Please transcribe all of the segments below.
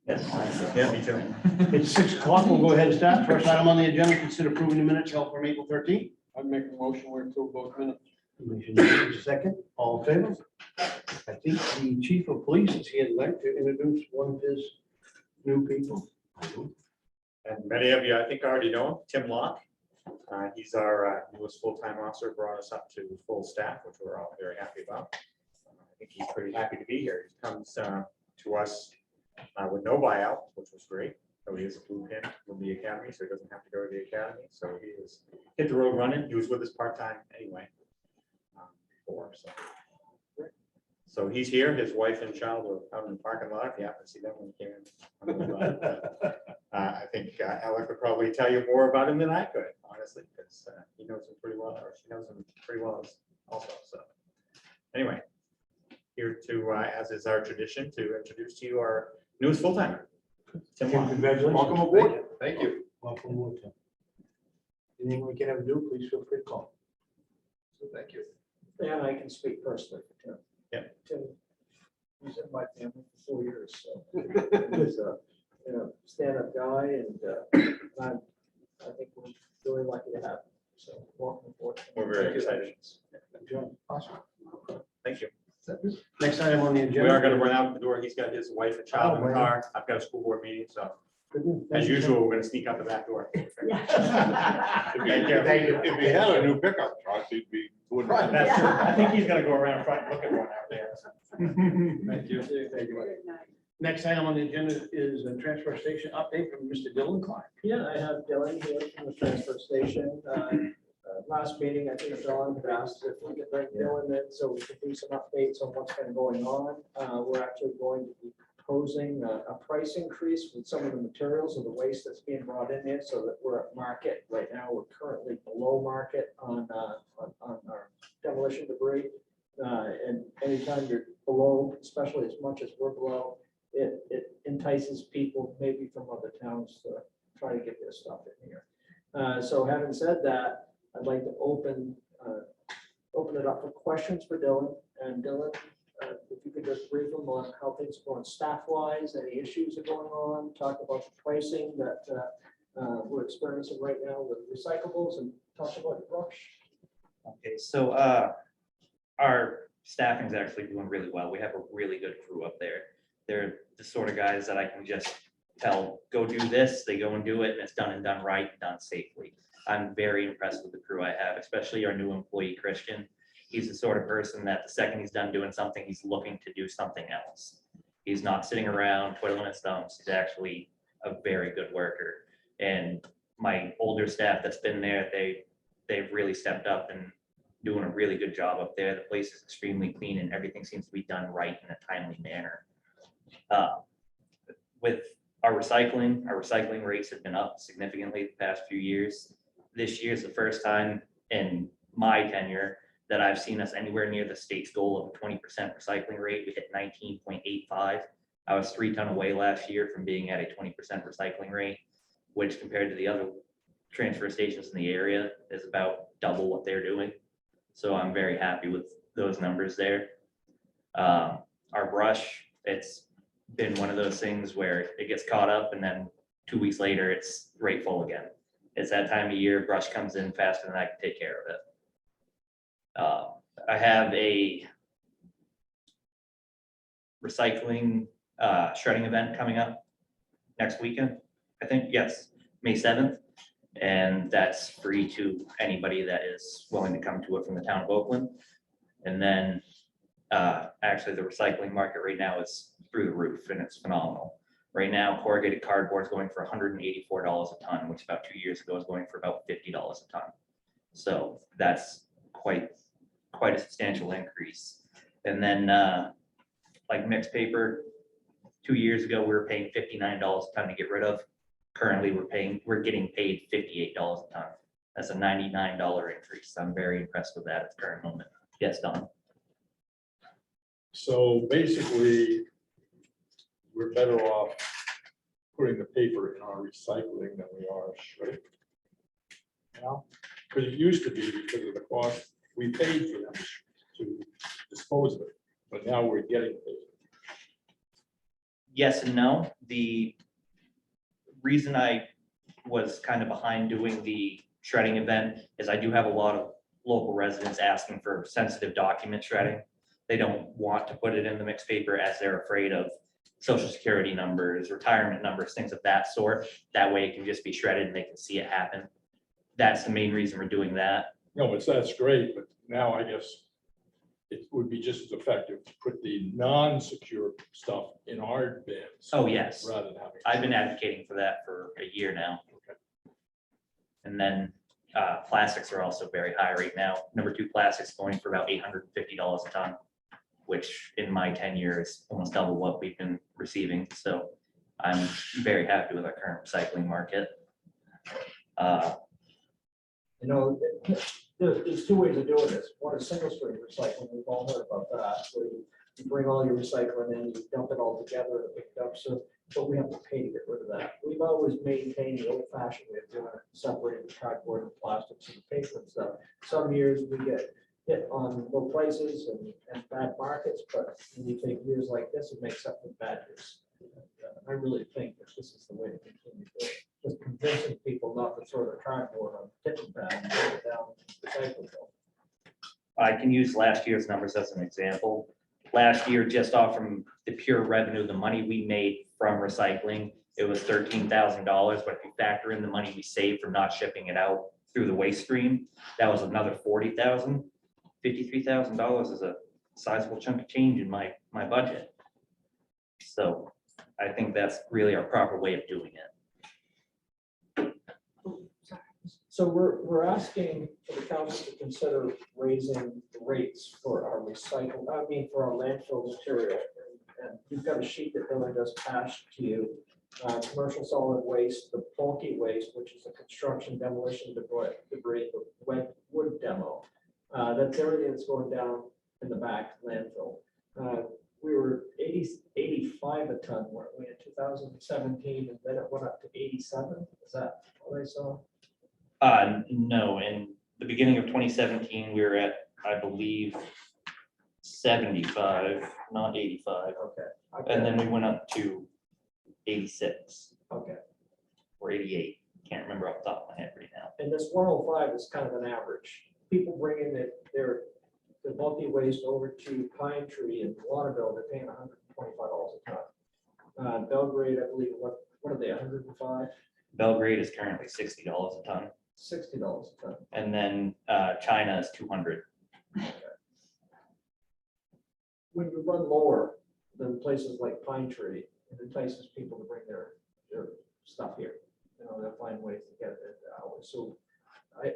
Yes. Yeah, me too. It's 6 o'clock. We'll go ahead and start. First item on the agenda, consider approving the minutes held from April 13th. I'd make a motion where to approve those minutes. Commissioner Davis, second. All in favor? I think the chief of police is here tonight to introduce one of his new people. And many of you, I think, already know him, Tim Locke. He's our newest full-time officer, brought us up to full staff, which we're all very happy about. I think he's pretty happy to be here. He comes to us with no buyout, which was great. So he is a blue pin from the academy, so he doesn't have to go to the academy. So he is hit the road running. He was with us part-time anyway before. So he's here. His wife and child are out in the parking lot. If you happen to see them when he came in. I think Alec could probably tell you more about him than I could, honestly, because he knows him pretty well, or she knows him pretty well also. So anyway, here to, as is our tradition, to introduce to you our newest full-timer, Tim Locke. Congratulations. Welcome aboard. Thank you. Welcome aboard, Tim. Anything we can ever do, please feel free to call. So thank you. And I can speak personally for Tim. Yeah. Tim, he's in my family for 4 years, so he's a stand-up guy, and I think we're really lucky to have him. So welcome aboard. We're very excited. Awesome. Thank you. Next item on the agenda. We are going to run out the door. He's got his wife and child in Oh, the wow. car. I've got a school board meeting, so Good news. as Thank you, usual, we're going to sneak out the back door. If he had a new pickup truck, he'd be. That's true. I think he's going to go around front and look at one out there. Thank you. Thank you. Next item on the agenda is a transfer station update from Mr. Dylan Clark. Yeah, I have Dylan here from the transfer station. Last meeting, I think John had asked if we could bring Dylan in so we could do some updates on what's been going on. We're actually going to be proposing a price increase with some of the materials and the waste that's being brought in here so that we're at market. Right now, we're currently below market on our demolition debris. And anytime you're below, especially as much as we're below, it entices people maybe from other towns to try to get their stuff in here. So having said that, I'd like to open it up for questions for Dylan. And Dylan, if you could just brief them on how things are going staff-wise, any issues are going on, talk about the pricing that we're experiencing right now with recyclables, and talk about the brush. Okay, so our staffing is actually doing really well. We have a really good crew up there. They're the sort of guys that I can just tell, go do this, they go and do it, and it's done and done right and done safely. I'm very impressed with the crew I have, especially our new employee, Christian. He's the sort of person that the second he's done doing something, he's looking to do something else. He's not sitting around twiddling his thumbs. He's actually a very good worker. And my older staff that's been there, they've really stepped up and doing a really good job up there. The place is extremely clean and everything seems to be done right in a timely manner. With our recycling rates have been up significantly the past few years. This year is the first time in my tenure that I've seen us anywhere near the state's goal of a 20% recycling rate. We hit 19.85. I was 3 tons away last year from being at a 20% recycling rate, which compared to the other transfer stations in the area is about double what they're doing. So I'm very happy with those numbers there. Our brush, it's been one of those things where it gets caught up and then 2 weeks later it's right full again. It's that time of year, brush comes in faster than I can take care of it. I have a recycling shredding event coming up next weekend, I think, yes, May 7th. And that's free to anybody that is willing to come to it from the town of Oakland. And then actually the recycling market right now is through the roof and it's phenomenal. Right now, corrugated cardboard is going for $184 a ton, which about 2 years ago was going for about $50 a ton. So that's quite a substantial increase. And then like mixed paper, 2 years ago, we were paying $59 a ton to get rid of. Currently, we're getting paid $58 a ton. That's a $99 increase. I'm very impressed with that at the current moment. Yes, Don. So basically, we're better off putting the paper in our recycling than we are shredding. Now, because it used to be because of the cost, we paid for them to dispose of it, but now we're getting paid. yes and no. The reason I was kind of behind doing the shredding event is I do have a lot of local residents asking for sensitive document shredding. They don't want to put it in the mixed paper as they're afraid of social security numbers, retirement numbers, things of that sort. That way it can just be shredded and they can see it happen. That's the main reason we're doing that. No, but that's great, but now I guess it would be just as effective to put the non-secure stuff in our bins. Oh, yes. Rather than having. I've been advocating for that for a year now. Okay. And then plastics are also very high right now. Number 2 plastics going for about $850 a ton, which in my tenure is almost double what we've been receiving. So I'm very happy with our current recycling market. You know, there's 2 ways of doing this. One is single stream recycling. We've all heard about that, where you bring all your recycling in, you dump it all together and pick it up. So, but we have to pay to get rid of that. We've always maintained the old fashioned way of doing it, separating the cardboard and plastics and the paper and stuff. Some years we get hit on low prices and bad markets, but when you take years like this, it makes up for bad years. I really think that this is the way to continue to do it. Just convincing people not to throw their cardboard on tipping pad and put it down the recycle bin. I can use last year's numbers as an example. Last year, just off from the pure revenue, the money we made from recycling, it was $13,000. But if you factor in the money we saved from not shipping it out through the waste stream, that was another $40,000. $53,000 is a sizable chunk of change in my budget. So I think that's really our proper way of doing it. So we're asking for the council to consider raising the rates for our for our landfill material. And you've got a sheet that Billy just passed to you. Commercial solid waste, the bulky waste, which is the construction demolition debris, the wet wood demo. That's everything that's going down in the back landfill. We were 85 a ton, weren't we, in 2017, and then it went up to 87. Is that what I saw? No, in the beginning of 2017, we were at, I believe, 75, not 85. Okay. And then we went up to 86 Okay. or 88. Can't remember off the top of my head right now. And this 105 is kind of an average. People bringing their bulky waste over to Pine Tree and Waterville, they're paying $125 a ton. Belgrade, I believe, what are they, 105? Belgrade is currently $60 a ton. $60 a ton. And then China is 200. When you run lower than places like Pine Tree, it entices people to bring their stuff here. You know, they'll find ways to get it at hours. So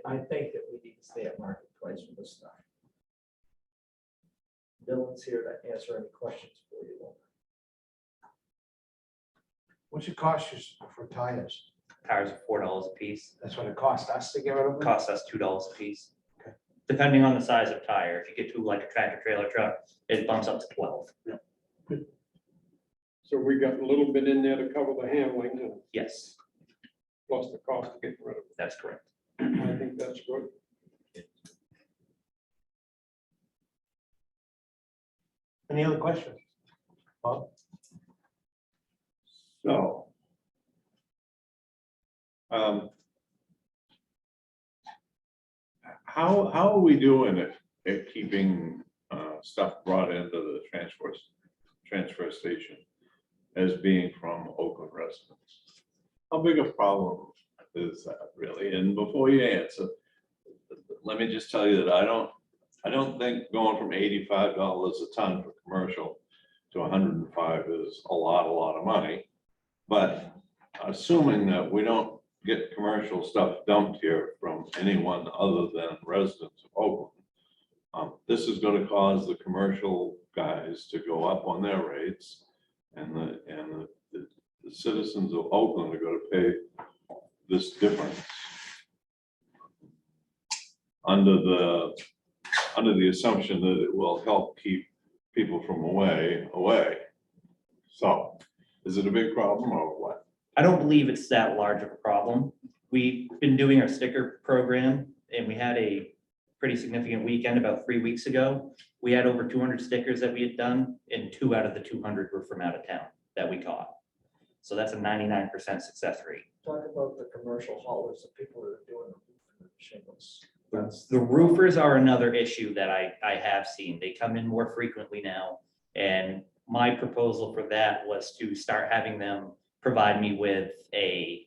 I think that we need to stay at market price for this stuff. Dylan's here to answer any questions for you. What's it cost you for tires? Tires are $4 a piece. That's what it cost us to get rid of them? Costs us $2 a piece. Okay. Depending on the size of tire. If you get to like a tractor trailer truck, it bumps up to 12. So we got a little bit in there to cover the handling and Yes, plus the cost to get rid of that's correct. it. I think that's good. Any other questions? Bob? So. How are we doing at keeping stuff brought into the transfer station as being from Oakland residents? How big a problem is that really? And before you answer, let me just tell you that I don't think going from $85 a ton for commercial to 105 is a lot of money. But assuming that we don't get commercial stuff dumped here from anyone other than residents of Oakland, this is going to cause the commercial guys to go up on their rates, and the citizens of Oakland are going to pay this difference under the assumption that it will help keep people from away. So is it a big problem or what? I don't believe it's that large of a problem. We've been doing our sticker program and we had a pretty significant weekend about 3 weeks ago. We had over 200 stickers that we had done and 2 out of the 200 were from out of town that we caught. So that's a 99% success rate. Talk about the commercial haulers, the people that are doing the shingles. That's The roofers are another issue that I have seen. They come in more frequently now. And my proposal for that was to start having them provide me with a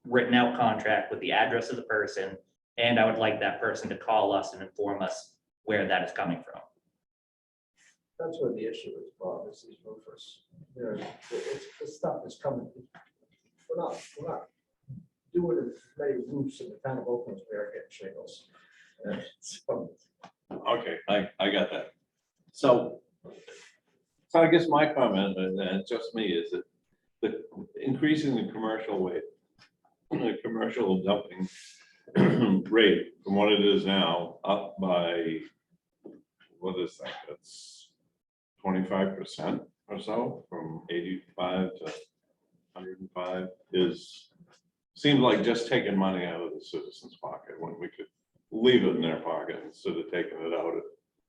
written out contract with the address of the person. And I would like that person to call us and inform us where that is coming from. That's where the issue is, Bob, is these roofers. The stuff is coming. We're not doing as many roofs in the town of Oakland as we are getting shingles. And so, Okay, I got that. So I guess my comment, and it's just me, is that the increasing the commercial weight, the commercial dumping rate from what it is now up by, what is that? That's 25% or so, from 85 to 105 seems like just taking money out of the citizen's pocket when we could leave it in their pocket instead of taking it out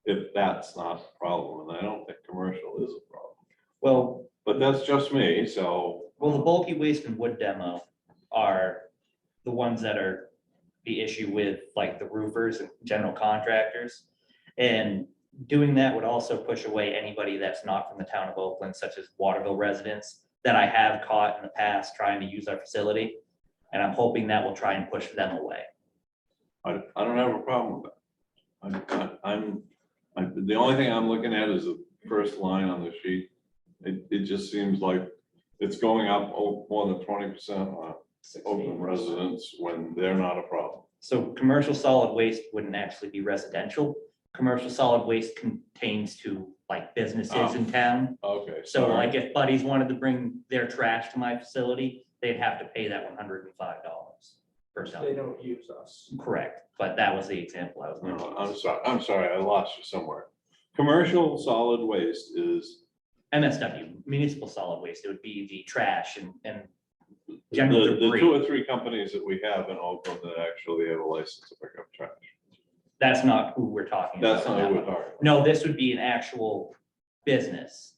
if that's not a problem. And I don't think commercial is a problem. Well, But that's just me, so. the bulky waste and wood demo are the ones that are the issue with like the roofers and general contractors. And doing that would also push away anybody that's not from the town of Oakland, such as Waterville residents that I have caught in the past trying to use our facility. And I'm hoping that will try and push them away. I don't have a problem with that. The only thing I'm looking at is the first line on the sheet. It just seems like it's going up more than 20% on Oakland residents when they're not a problem. So commercial solid waste wouldn't actually be residential. Commercial solid waste contains to like businesses in town. Okay. So sorry. like if buddies wanted to bring their trash to my facility, they'd have to pay that $105 per they ton. don't use us. Correct, but that was the example I was going to No, use. I'm sorry, I lost you somewhere. Commercial solid waste is MSW, municipal solid waste, it would be the trash and general the 2 debris. or 3 companies that we have in Oakland that actually have a license to pick up trash. That's not who we're talking about. That's not who we're talking about. No, this would be an actual business.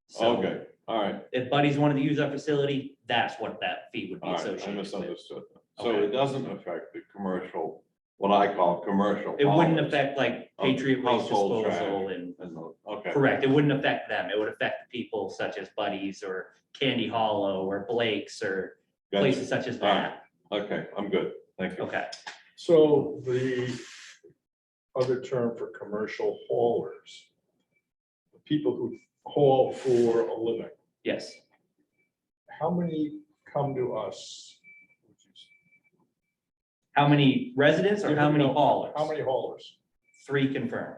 So Okay, all right, if buddies wanted to use our facility, that's what that fee would be all right, I associated with. misunderstood. So Okay. it doesn't affect the commercial, what I call commercial. It wouldn't haulers affect like of Patriot Waste household Disposal trash. and, Okay. correct, it wouldn't affect them. It would affect people such as Buddies or Candy Hollow or Blake's or Gotcha. places such as that. Okay, I'm good, thank you. Okay, So the other term for commercial haulers, the people who haul for a living, yes. how many come to us? How many residents or how many No, haulers? How many haulers 3 confirmed.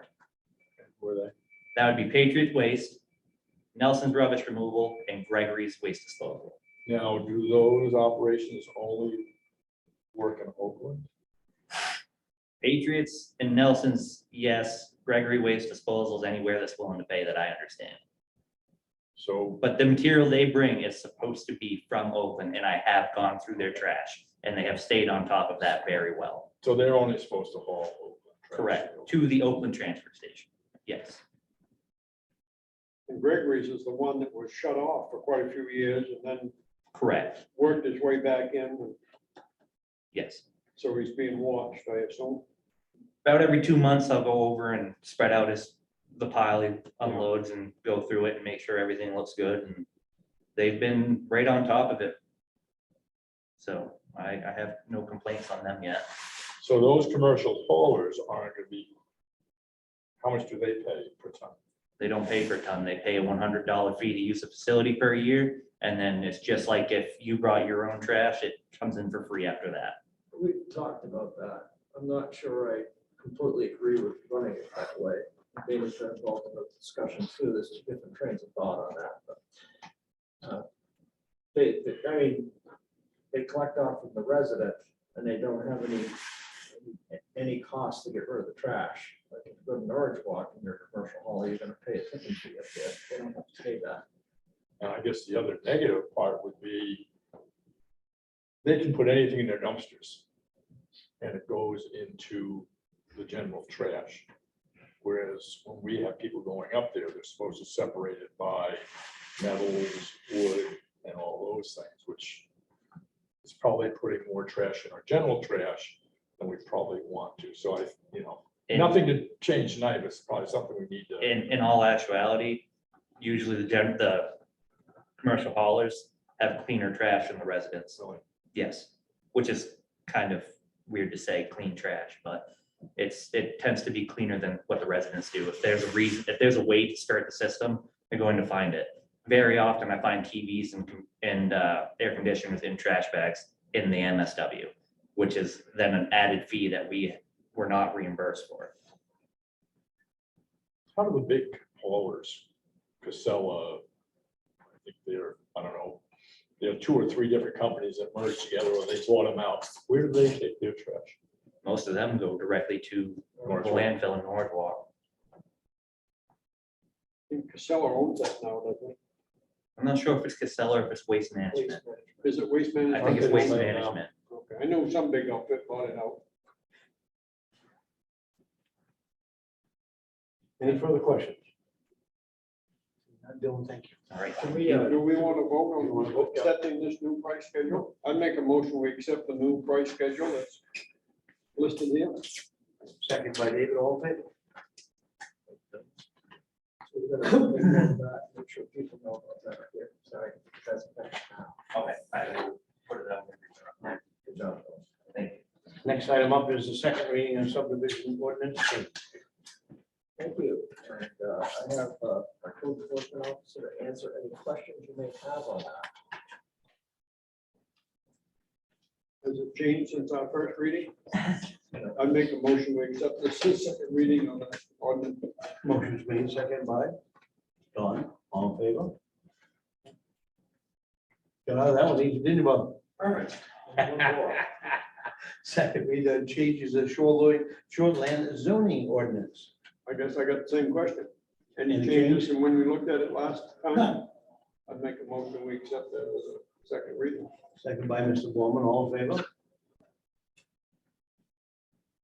were they? That would be Patriot Waste, Nelson's Rubbish Removal, and Gregory's Waste Disposal. Now, do those operations only work in Oakland? Patriots and Nelson's, yes. Gregory Waste Disposal is anywhere that's willing to pay that I understand. So, But the material they bring is supposed to be from Oakland, and I have gone through their trash, and they have stayed on top of that very well. so they're only supposed to haul Oakland trash? Correct, to the Oakland transfer station, yes. And Gregory's is the one that was shut off for quite a few years and then Correct, worked his way back in. And yes. so he's being watched, I assume. About every 2 months, I'll go over and spread out the pile he unloads and go through it and make sure everything looks good, and they've been right on top of it. So I have no complaints on them yet. So those commercial haulers aren't gonna be, how much do they pay per ton? They don't pay per ton, they pay a $100 fee to use the facility per year, and then it's just like if you brought your own trash, it comes in for free after that. We talked about that. I'm not sure I completely agree with running it that way. David's been involved in the discussion too. There's different trains of thought on that, but I mean, they collect off from the resident and they don't have any cost to get rid of the trash. Like if you go to Norwich Walk in your commercial haul, you're gonna pay a tipping fee up there. They don't have to pay that. And I guess the other negative part would be they can put anything in their dumpsters and it goes into the general trash. Whereas when we have people going up there, they're supposed to separate it by metals, wood, and all those things, which is probably putting more trash in our general trash than we probably want to. So In- nothing to change tonight, but it's probably something we need to. In all actuality, usually the commercial haulers have cleaner trash than the residents. Really. Yes, which is kind of weird to say, clean trash, but it tends to be cleaner than what the residents do. If there's a reason, if there's a way to start the system, they're going to find it. Very often I find TVs and air conditioners in trash bags in the MSW, which is then an added fee that we were not reimbursed for. How do the big haulers, Casella, I think I don't know, there are 2 or 3 different companies that merged together or they bought them out. Where do they take their trash? Most of them go directly to the Northwalk. landfill in Northwalk. I think Casella owns that now, doesn't it? I'm not sure if it's Casella or if it's Waste Waste Management. management. Is it Waste Management? I think it's Waste Right now. Management. Okay, I know some big outfit bought it out. Any further questions? Dylan, thank you. All right. Can we, Do we want to vote You wanna on vote? accepting this new price schedule? I'd make a motion, we accept the new price schedule that's listed here. Second by David, all in favor? so we're gonna make note of that, make sure people know about that here. Sorry. That's Okay, I will put it up. good job. Thank you. Next item up is the second reading of subdivision ordinance. Thank you. And I have our code enforcement officer to answer any questions you may have on that. Has it changed since our first reading? I'd make a motion, we accept this second reading on the ordinance. Motion's made, second by Don, all in favor? Got out of that one, easy, didn't you, Bob? Perfect. Second read changes the shoreland zoning ordinance. I guess I got the same question. Any Any changes from when we looked at it last time? I'd make a motion, we accept that as a second reading. Second by Mr. Bowman, all in favor?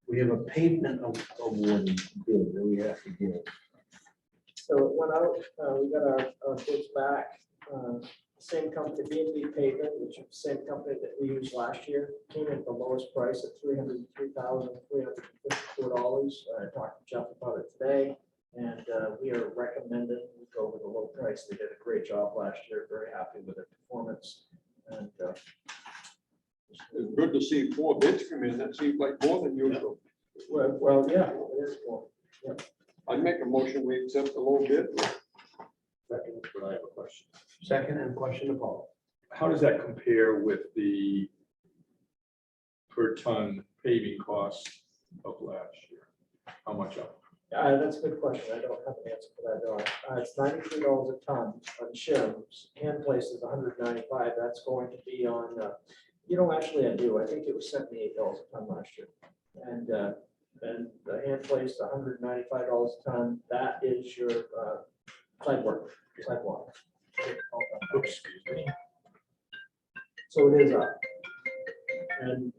We have a pavement award bid that we have to give. So it went out, we got our bids back. Same company, B&B Pavement, which is the same company that we used last year, came in at the lowest price at $303,354. I talked to Jeff about it today, and we are recommending we go with a low price. They did a great job last year, very happy with their performance. And It's good to see 4 bids come in. That seems like more than usual. well, yeah, it is cool. I'd make a motion, we accept the low bid. Second, but I have a question. Second and question to Paul. How does that compare with the per ton paving costs of last year? How much up? That's a good question. I don't have an answer for that. It's $93 a ton on shims. Hand place is $195. That's going to be on, actually I do. I think it was $78 a ton last year. And the hand placed $195 a ton. That is your sidewalk. Oops, excuse me. So it is up. And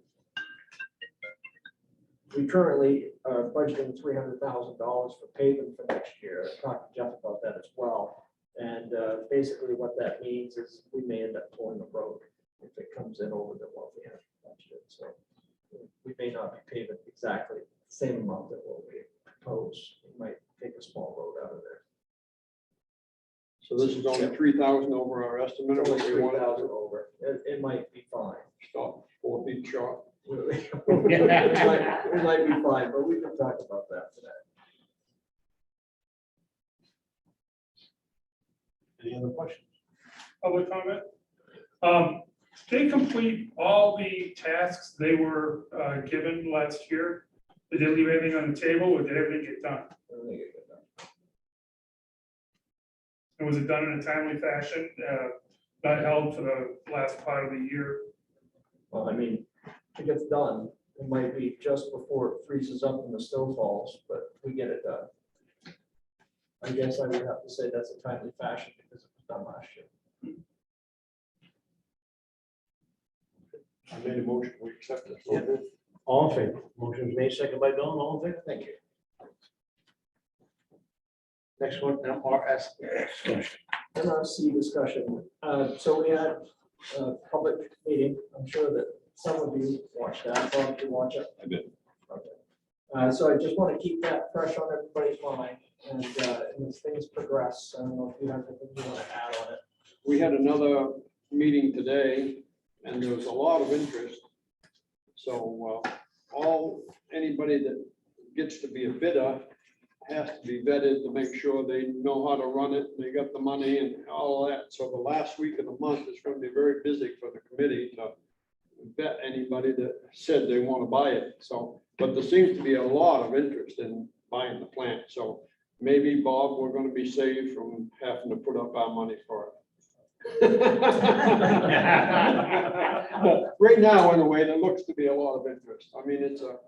we currently are budgeting $300,000 for paving for next year. I talked to Jeff about that as well. And basically what that means is we may end up pulling the road if it comes in over the what we have budgeted. So we may not be paving exactly the same amount that what we propose. We might take a small road out of there. So this is only 3,000 over our estimate. It's of only what we wanted 3,000 to over. It might be fine. Stop 4 feet short. We might be fine, but we can talk about that today. Any other questions? Public comment. They complete all the tasks they were given last year. Did they leave anything on the table or did everything get done? And was it done in a timely fashion, not held for the last part of the year? Well, I mean, if it gets done, it might be just before it freezes up and the snow falls, but we get it done. I guess I would have to say that's a timely fashion because it was done last year. I made a motion, we accept this. Yeah. All in favor? Motion is made, second by Don, all in favor? Thank you. Next one, MRS discussion. NRC discussion. So we had a public meeting. I'm sure that some of you watched that. Bob, did you watch it? I did. Okay. So I just want to keep that fresh on everybody's mind, and as things progress, I don't know if you have anything you want to add on it. We had another meeting today and there was a lot of interest. So anybody that gets to be a bidder has to be vetted to make sure they know how to run it, they got the money and all that. So the last week of the month is going to be very busy for the committee to vet anybody that said they want to buy it. So, but there seems to be a lot of interest in buying the plant. So maybe, Bob, we're going to be saved from having to put up our money for it. But right now, anyway, there looks to be a lot of interest. I mean, it's a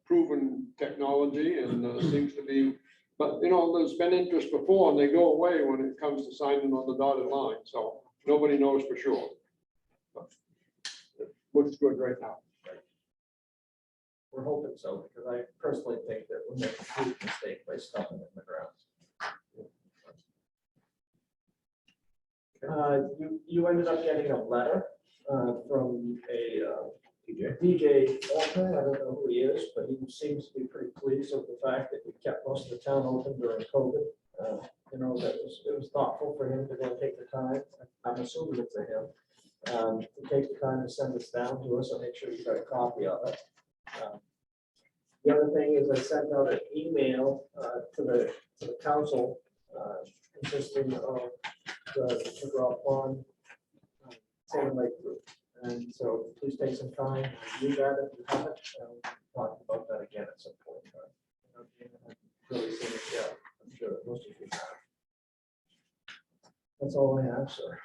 proven technology and seems to be, but you know, there's been interest before and they go away when it comes to signing on the dotted line. So nobody knows for sure. But it looks good right now. We're hoping so, because I personally think that we made a huge mistake by stuffing it in the ground. You ended up getting a letter from a DJ Oakland. I don't know who he is, but he seems to be pretty pleased with the fact that we kept most of the town open during COVID. You know, it was thoughtful for him to go take the time. I'm assuming it's a him to take the time to send this down to us. I'll make sure you got a copy of it. The other thing is I sent out an email to the council consisting of the McGraw Pond Salmon Lake group. And so please take some time to review that if you haven't. We'll talk about that again at some point. Really seen it yet. I'm sure that most of you have. That's all I have, sir.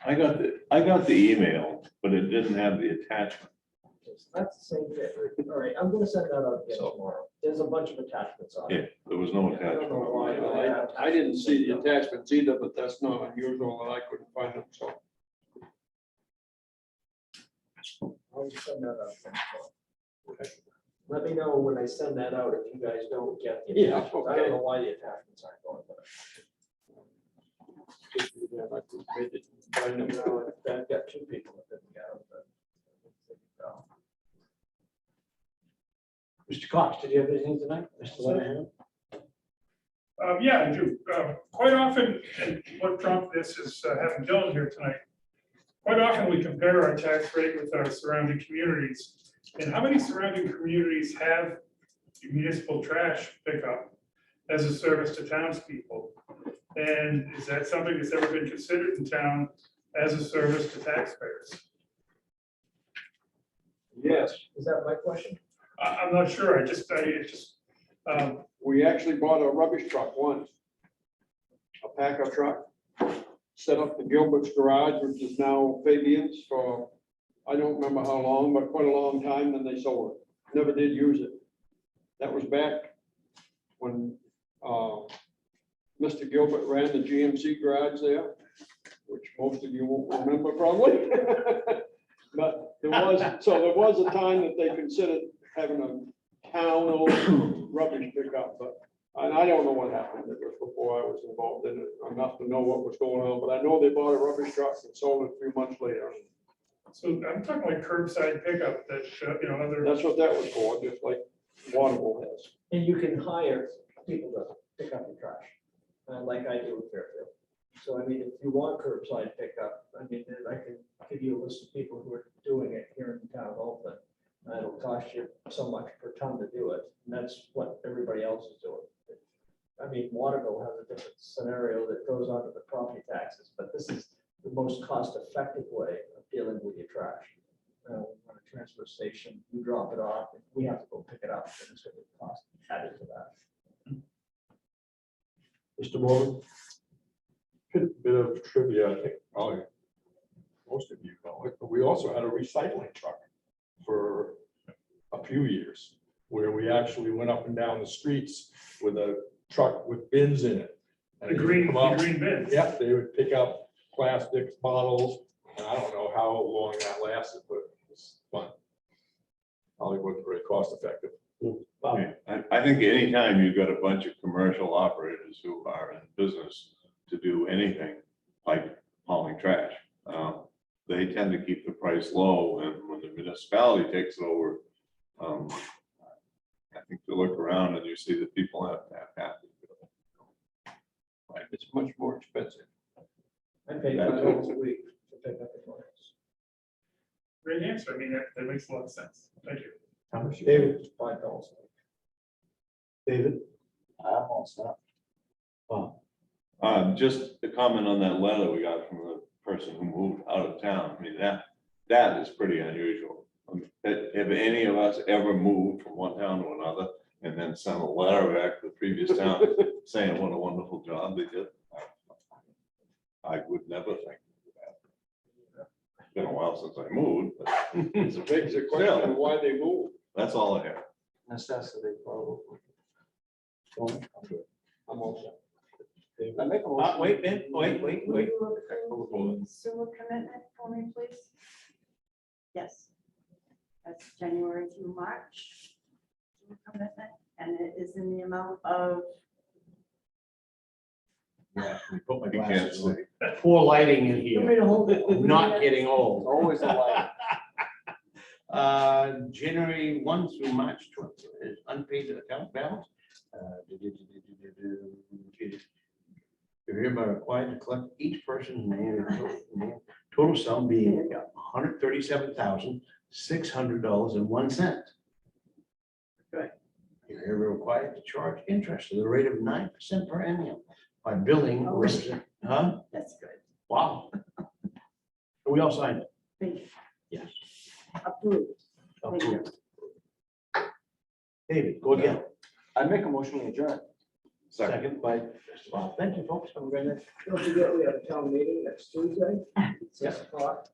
I got the email, but it didn't have the attachment. That's the same thing. All right, I'm gonna send that out again tomorrow. There's a bunch of attachments on Yeah, it. there was no I don't know attachment. why. Well, I didn't see the attachments either, but that's not unusual and I couldn't find them. So I'll send that out. tomorrow. Let me know when I send that out if you guys don't get the Yeah, attachments. I okay. don't know why the attachments aren't going, but. I know. I've got two people that didn't get them, but. Mr. Cox, did you have anything tonight? Mr. Lenahan? Yeah, I do. Quite often, and what prompted this is having Dylan here tonight. Quite often, we compare our tax rate with our surrounding communities. And how many surrounding communities have municipal trash pickup as a service to townspeople? And is that something that's ever been considered in town as a service to taxpayers? Yes, Is that my question? I'm not sure. we actually bought a rubbish truck once. A Packer truck. Set up the Gilbert's garage, which is now Fabian's for, I don't remember how long, but quite a long time, then they sold it. Never did use it. That was back when Mr. Gilbert ran the GMC garage there, which most of you won't remember probably. But there was a time that they considered having a town rubbish pickup, but I don't know what happened. It was before I was involved in it enough to know what was going on, but I know they bought a rubbish truck and sold it a few months later. So I'm talking like curbside pickup that, other. That's what that was for, just like Waterville has. And you can hire people to pick up your trash, like I do in Fairfield. So I mean, if you want curbside pickup, I mean, I can give you a list of people who are doing it here in the town of Oakland. It'll cost you so much per ton to do it, and that's what everybody else is doing. I mean, Waterville has a different scenario that goes onto the property taxes, but this is the most cost-effective way of dealing with your trash. On a transfer station, you drop it off, and we have to go pick it up, and it's going to be cost added to that. Mr. Morgan? Bit of trivia, I think probably most of you know it, but we also had a recycling truck for a few years where we actually went up and down the streets with a truck with bins in it. And The they would green, come the up- green bins. Yeah, they would pick up plastics, bottles, and I don't know how long that lasted, but it was fun. Probably wasn't very cost effective. Yeah, I think anytime you've got a bunch of commercial operators who are in business to do anything like hauling trash. They tend to keep the price low, and when the municipality takes it over, I think you look around and you see that people aren't that happy. Right, it's much more expensive. I pay $5 a week to pick up the toilets. Great answer. I mean, that makes a lot of sense. Thank you. How much? David, $5 a week. David? I'm all set. Just to comment on that letter we got from the person who moved out of town, I mean, that is pretty unusual. Have any of us ever moved from one town to another and then sent a letter back to the previous town saying what a wonderful job they did? I would never think of that. It's been a while since I moved, but It's a big question of why they moved. that's all I have. Necessity, probably. I'm all set. I make a motion. Wait, Ben, wait. Will you approve the sewer commitment for me, please? Yes. That's January through March. Sewer commitment, and it is in the amount of, Yeah, let me put my You can't glasses on. see. Poor lighting in You want me here. to hold it? I'm not getting old. Always a light. January 1 through March 12 is unpaid account balance. You're hereby required to collect each person's name and total sum being $137,600.01. Okay. You're hereby required to charge interest at the rate of 9% per annum by billing. Oh. Huh? that's good. Wow. We all signed it. Thank you. Yes. Approved. Thank you. David, go again. I make a motion to adjourn. Second by Mr. Bob. Thank you, folks. Have a great night. Don't forget, we have a town meeting next Tuesday, 6 o'clock.